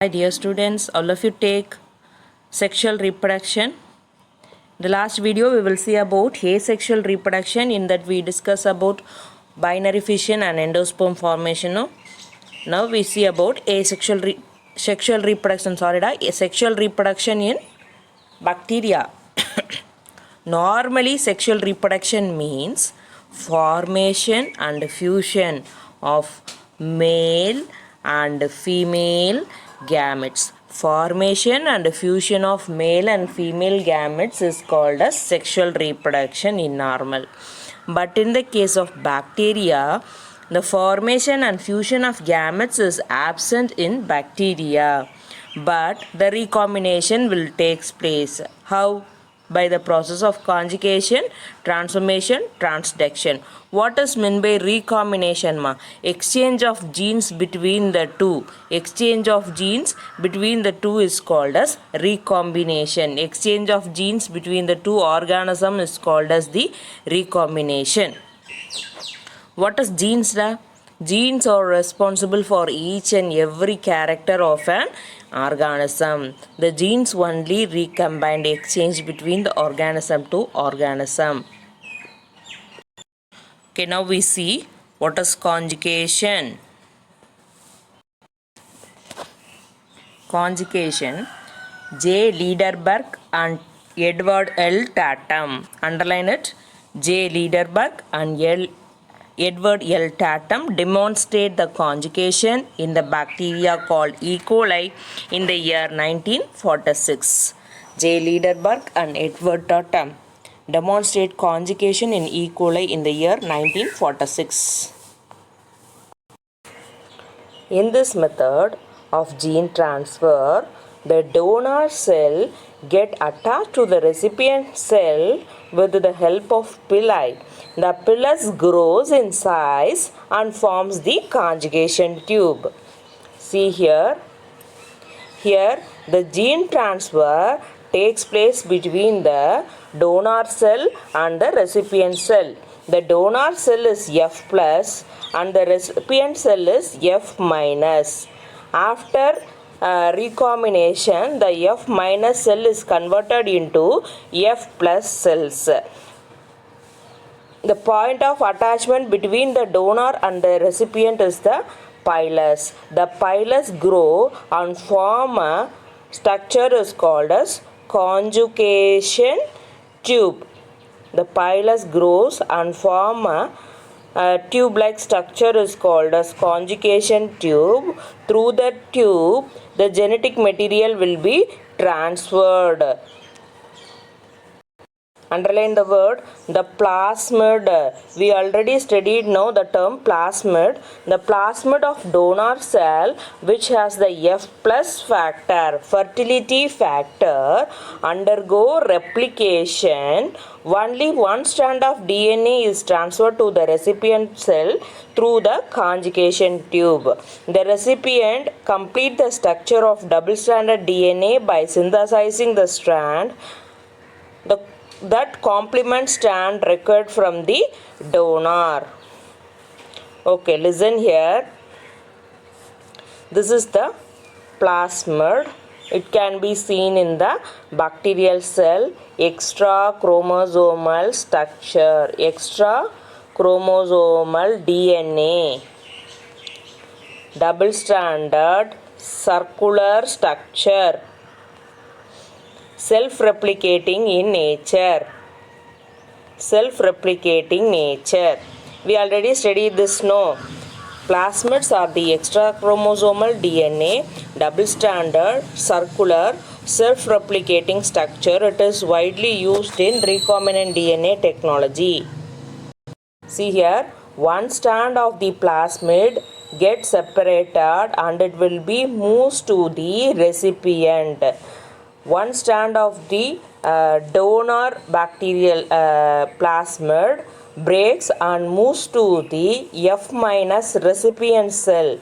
Hi dear students, all of you take sexual reproduction. The last video we will see about asexual reproduction. In that we discuss about binary fission and endosperm formation. No? Now we see about sexual reproduction. Sexual reproduction in bacteria. Normally sexual reproduction means formation and fusion of male and female gametes. Formation and fusion of male and female gametes is called as sexual reproduction in normal. But in the case of bacteria, the formation and fusion of gametes is absent in bacteria, but the recombination will take place. How? By the process of conjugation, transformation, transduction. What is meant by recombination? Exchange of genes between the two. Exchange of genes between the two is called as recombination. Exchange of genes between the two organisms is called as the recombination. What is genes? Genes are responsible for each and every character of an organism. The genes only recombine exchange between the organism to organism. Okay, now we see what is conjugation. Conjugation. J. Lederberg and Edward L. Tatum. Underline it. J. Lederberg and Edward L. Tatum demonstrate the conjugation in the bacteria called E. coli in the year 1946. J. Lederberg and Edward Tatum demonstrate conjugation in E. coli in the year 1946. In this method of gene transfer, the donor cell get attached to the recipient cell with the help of pili. The pilus grows in size and forms the conjugation tube. See here. Here the gene transfer takes place between the donor cell and the recipient cell. The donor cell is F plus and the recipient cell is F minus. After recombination, the F minus cell is converted into F plus cells. The point of attachment between the donor and the recipient is the pilus. The pilus grow and form a structure is called as conjugation tube. The pilus grows and form a tube-like structure is called as conjugation tube. Through the tube, the genetic material will be transferred. Underline the word the plasmid. We already studied now the term plasmid. The plasmid of donor cell, which has the F plus factor, fertility factor, undergo replication. Only one strand of DNA is transferred to the recipient cell through the conjugation tube. The recipient complete the structure of double-stranded DNA by synthesizing the strand that complement strand required from the donor. Okay, listen here. This is the plasmid. It can be seen in the bacterial cell. Extra chromosomal structure, extra chromosomal DNA, double stranded circular structure, self-replicating in nature. Self-replicating nature. We already studied this, no? Plasmids are the extra chromosomal DNA, double-stranded, circular, self-replicating structure. It is widely used in recombinant DNA technology. See here, one strand of the plasmid gets separated and it will be moved to the recipient. One strand of the donor bacterial plasmid breaks and moves to the F minus recipient cell.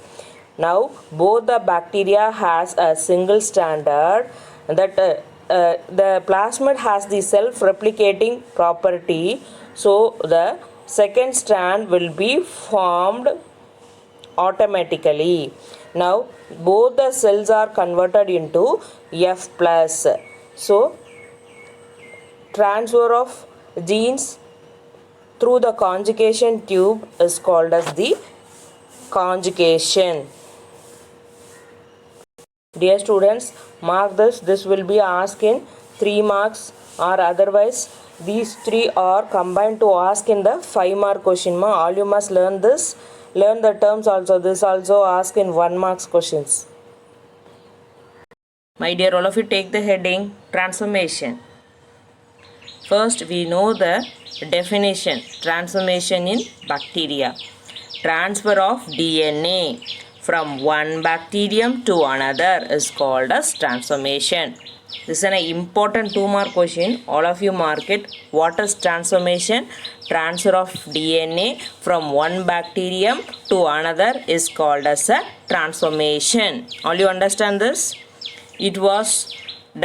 Now both the bacteria has a single standard that the plasmid has the self-replicating property, so the second strand will be formed automatically. Now both the cells are converted into F plus. So transfer of genes through the conjugation tube is called as the conjugation. Dear students, mark this. This will be asked in 3 marks, or otherwise these 3 are combined to ask in the 5 mark question. All you must learn this. Learn the terms also. This also ask in 1 marks questions. My dear, all of you take the heading transformation. First, we know the definition. Transformation in bacteria. Transfer of DNA from one bacterium to another is called as transformation. This is an important 2 mark question. All of you mark it. What is transformation? Transfer of DNA from one bacterium to another is called as a transformation. All you understand this? It was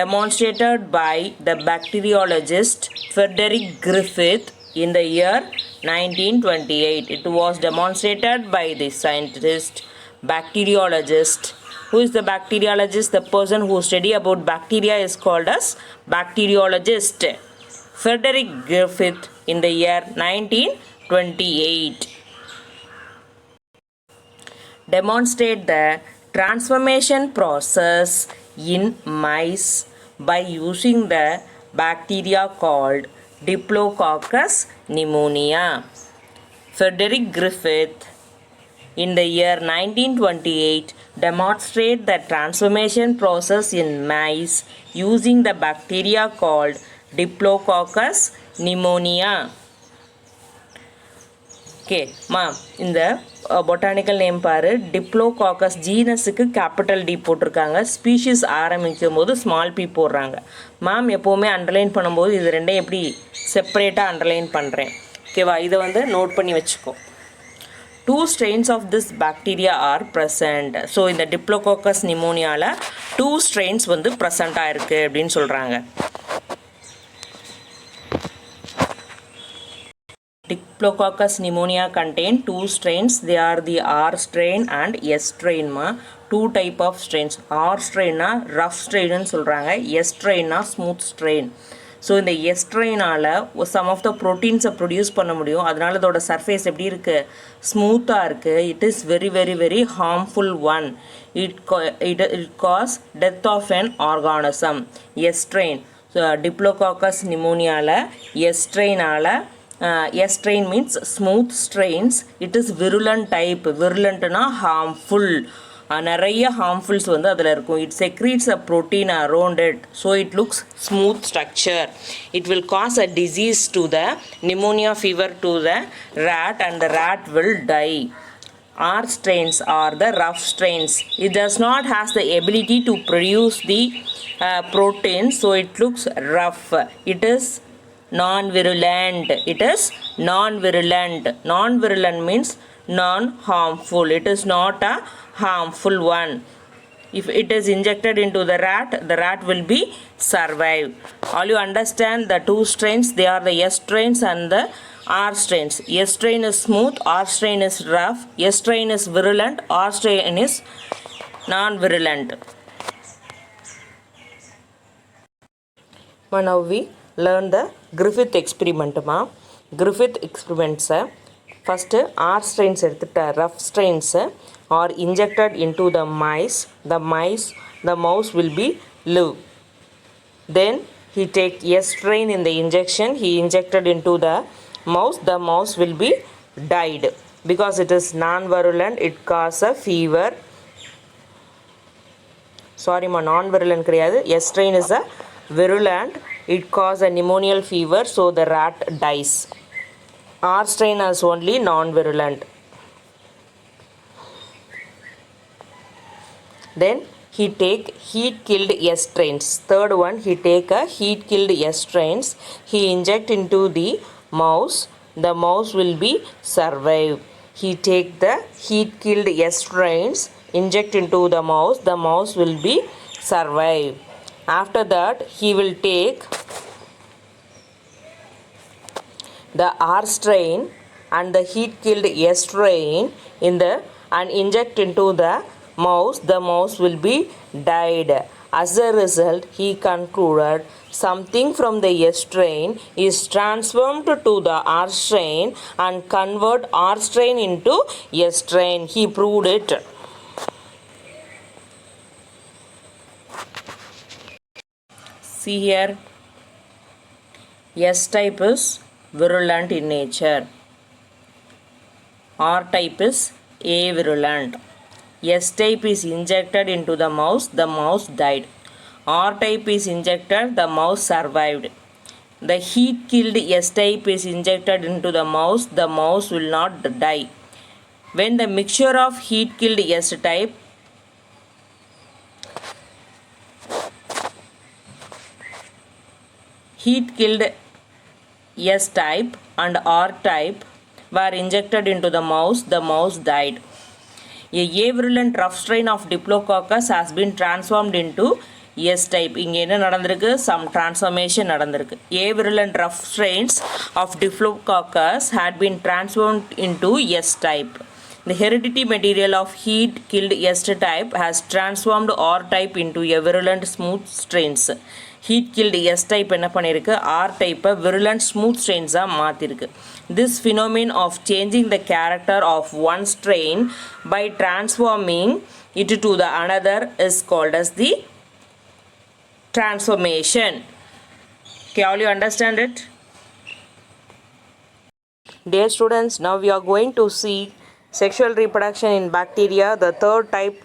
demonstrated by the bacteriologist Frederick Griffith in the year 1928. It was demonstrated by the scientist bacteriologist. Who is the bacteriologist? The person who study about bacteria is called as bacteriologist. Frederick Griffith in the year 1928. Demonstrate the transformation process in mice by using the bacteria called Diplococcus pneumonia. Frederick Griffith in the year 1928 demonstrate the transformation process in mice using the bacteria called Diplococcus pneumonia. Okay, ma'am, in the botanical name பாரு diplococcus ஜீனஸுக்கு capital D போட்டிருக்காங்க, species ஆரம்பிக்கும் போது small B போடுறாங்க. Ma'am எப்போவுமே underline பண்ணும்போது இது ரெண்டையும் எப்படி செப்பரேட்டாக அண்டர்லைன் பண்ணுறேன். ஓகேவா, இதை வந்து நோட் பண்ணி வச்சுக்கோ. 2 strains of this bacteria are present. So இந்த டிப்ளோகாக்கஸ் நிமோனியாவில் 2 strains வந்து ப்ரெசண்ட்டாக இருக்குது அப்படின்னு சொல்கிறாங்க. Diplococcus pneumonia contain 2 strains. They are the R strain and S strain. 2 type of strains. R strain na rough strain னு சொல்கிறாங்க, S strain na smooth strain. So இந்த S strain-ஆல் some of the proteins-ஐ produce பண்ண முடியும். அதனால அதோட surface எப்படி இருக்குது? ஸ்மூத்தாக இருக்குது. It is very very very harmful one. It cause death of an organism. S strain. So diplococcus நிமோனியாவில் S strain-ஆல் S strain means smooth strains. It is virulent type. Virulentனா harmful. நிறைய harmfuls வந்து அதில் இருக்கும். It secretes a protein around it. So it looks smooth structure. It will cause a disease to the pneumonia fever to the rat and the rat will die. R strains are the rough strains. It does not have the ability to produce the protein. So it looks rough. It is non-virulent. It is non-virulent. Non-virulent means non-harmful. It is not a harmful one. If it is injected into the rat will be survive. All you understand the 2 strains, they are the S strains and the R strains. S strain is smooth, R strain is rough. S strain is virulent, R strain is non-virulent. Now we learn the Griffith experiment. Griffith experiments first R strains எடுத்துட்ட rough strains are injected into the mice. The mouse will be live. Then he take S strain in the injection. He injected into the mouse will be died because it is non-virulent. It cause a fever. Sorry non-virulent கிடையாது. S strain is a virulent. It cause a pneumonial fever, so the rat dies. R strain is only non-virulent. Then he take heat killed S strains. Third one, he take a heat killed S strains. He inject into the mouse. The mouse will be survive. He take the heat killed S strains, inject into the mouse. The mouse will be survive. After that, he will take the R strain and the heat killed S strain and inject into the mouse, the mouse will be died. As a result, he concluded something from the S strain is transformed to the R strain and convert R strain into S strain. He proved it. See here, S type is virulent in nature. R type is avirulent. S type is injected into the mouse died. R type is injected, the mouse survived. The heat killed S type is injected into the mouse will not die. When the mixture of heat killed S type and R type were injected into the mouse died. A avirulent rough strain of Diplococcus has been transformed into S type. இங்கே என்ன நடந்திருக்கு? Some transformation நடந்திருக்கு. Avirulent rough strains of Diplococcus had been transformed into S type. The hereditary material of heat killed S type has transformed R type into a virulent smooth strains. Heat killed S type என்ன பண்ணிருக்கு? R type virulent smooth strains மாத்திருக்கு. This phenomenon of changing the character of one strain by transforming it to the another is called as the transformation. Okay, all you understand it? Dear students, now we are going to see sexual reproduction in bacteria, the third type,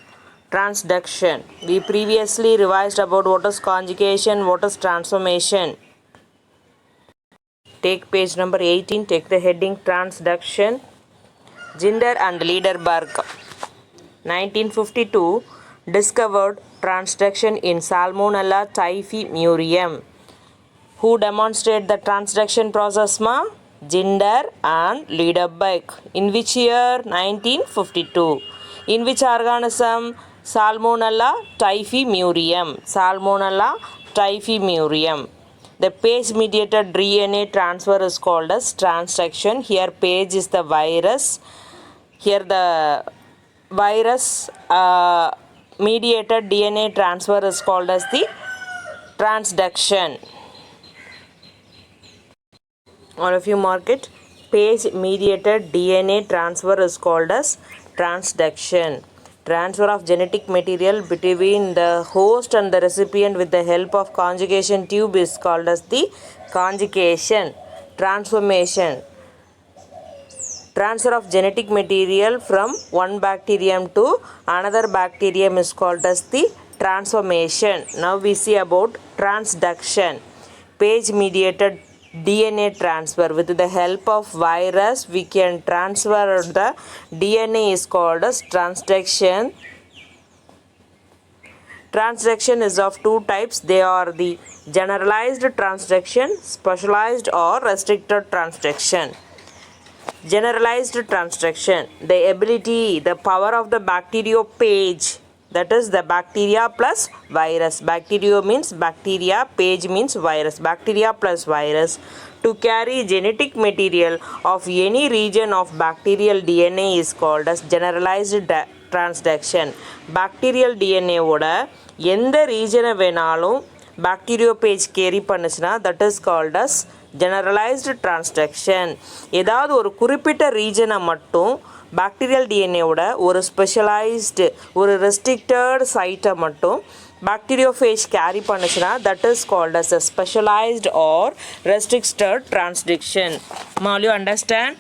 transduction. We previously revised about what is conjugation, what is transformation. Take page number 18, take the heading transduction. Ginder and Liederberg, 1952, discovered transduction in Salmonella typhimurium. Who demonstrated the transduction process, ma? Ginder and Liederberg. In which year? 1952. In which organism? Salmonella typhimurium. Salmonella typhimurium. The page-mediated DNA transfer is called as transduction. Here page is the virus. Here the virus mediated DNA transfer is called as the transduction. All of you mark it. Page-mediated DNA transfer is called as transduction. Transfer of genetic material between the host and the recipient with the help of conjugation tube is called as the conjugation. Transformation. Transfer of genetic material from one bacterium to another bacterium is called as the transformation. Now we see about transduction. Page mediated DNA transfer. With the help of virus we can transfer the DNA is called as transduction. Transduction is of two types. They are the generalized transduction, specialized or restricted transduction. Generalized transduction, the ability, the power of the bacteriophage, that is the bacteria plus virus. Bacteria means bacteria, phage means virus. Bacteria plus virus to carry genetic material of any region of bacterial DNA is called as generalized transduction. Bacterial DNA ஓட எந்த ரீஜனை வேணாலும் bacteriophage carry பண்ணுச்சுன்னா that is called as generalized transduction. ஏதாவது ஒரு குறிப்பிட்ட ரீஜனை மட்டும் bacterial டிஎன்ஏவோட ஒரு specialised ஒரு ரெஸ்ட்ரிக்டட் சைட்டை மட்டும் bacteriophage கேரி பண்ணுச்சுன்னா that is called as a specialized or restricted transduction. All you understand?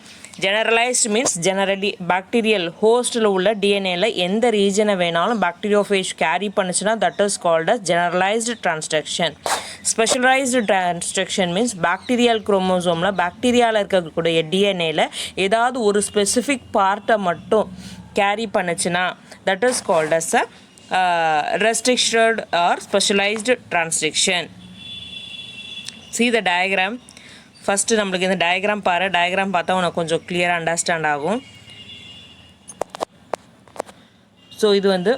Generalized means generally bacterial hostல உள்ள டிஎன்ஏல எந்த ரீஜனை வேணாலும் bacteriophage கேரி பண்ணுச்சுன்னா that is called as generalized transduction. Specialized transduction means bacterial chromosomeல பாக்டீரியாவில் இருக்கக்கூடிய டிஎன்ஏல ஏதாவது ஒரு ஸ்பெசிஃபிக் பார்ட்டை மட்டும் கேரி பண்ணுச்சுன்னா that is called as a restricted or specialized transduction. See the diagram. First நம்மளுக்கு இந்த டயக்ராம் பாரு. டயக்ராம் பார்த்தா உனக்கு கொஞ்சம் கிளியராக அண்டர்ஸ்டாண்ட் ஆகும். ஸோ இது வந்து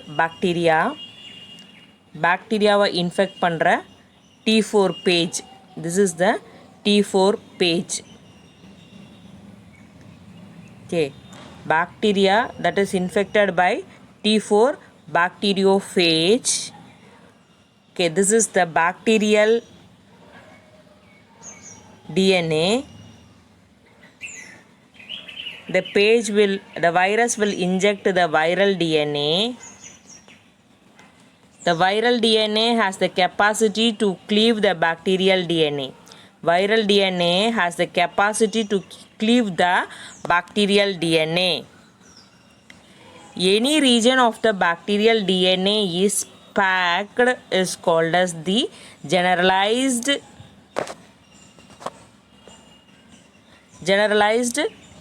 பாக்டீரியாவை இன்ஃபெக்ட் பண்ணுற T4 phage. This is the T4 phage. Okay, bacteria that is infected by T4 bacteriophage. Okay, this is the bacterial DNA. The virus will inject the viral DNA. The viral DNA has the capacity to cleave the bacterial DNA. Viral DNA has the capacity to cleave the bacterial DNA. Any region of the bacterial DNA is packed is called as the generalized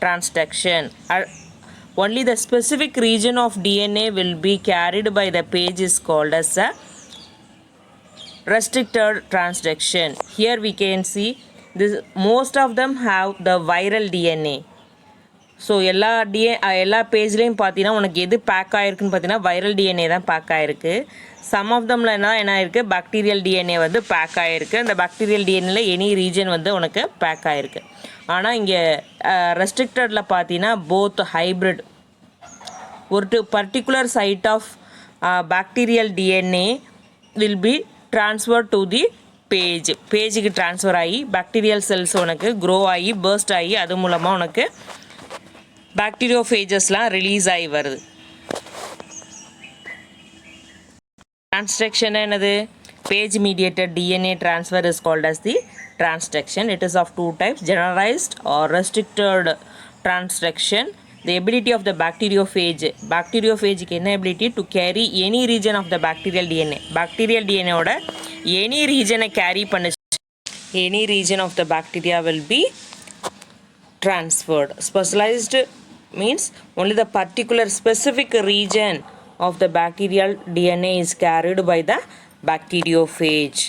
transduction. Only the specific region of DNA will be carried by the page is called as a restricted transduction. Here we can see this, most of them have the viral DNA. So எல்லா பேஜ்லேயும் பார்த்தீங்கன்னா உனக்கு எது back ஆகிருக்குன்னு பார்த்தீங்கன்னா viral DNA தான் back ஆகிருக்கு. Some of தம்ல என்ன இருக்குது, bacterial DNA வந்து பேக் ஆகிருக்கு. அந்த பாக்டீரியல் டிஎன்ஏல எனி ரீஜன் வந்து உனக்கு பேக் ஆகிருக்கு. ஆனால் இங்கே ரெஸ்ட்ரிக்டடில் பார்த்தீங்கன்னா போத் ஹைப்ரிட் ஒரு particular site of bacterial DNA will be transfer to the பேஜுக்கு ட்ரான்ஸ்ஃபர் ஆகி பாக்டீரியல் செல்ஸ் உனக்கு க்ரோ ஆகி பர்ஸ்ட் ஆகி அது மூலமாக உனக்கு பாக்டீரியோஃபேஜஸ்லாம் ரிலீஸ் ஆகி வருது. Transduction என்னது? Page mediated DNA transfer is called as the transduction. It is of two types, generalized or restricted transduction. The ability of the bacteriophage என்ன ability to carry any region of the bacterial DNA. Bacterial DNA ஓட any region carry பண்ணுச்சு, any region of the bacteria will be transferred. Specialized means only the particular specific region of the bacterial DNA is carried by the bacteriophage.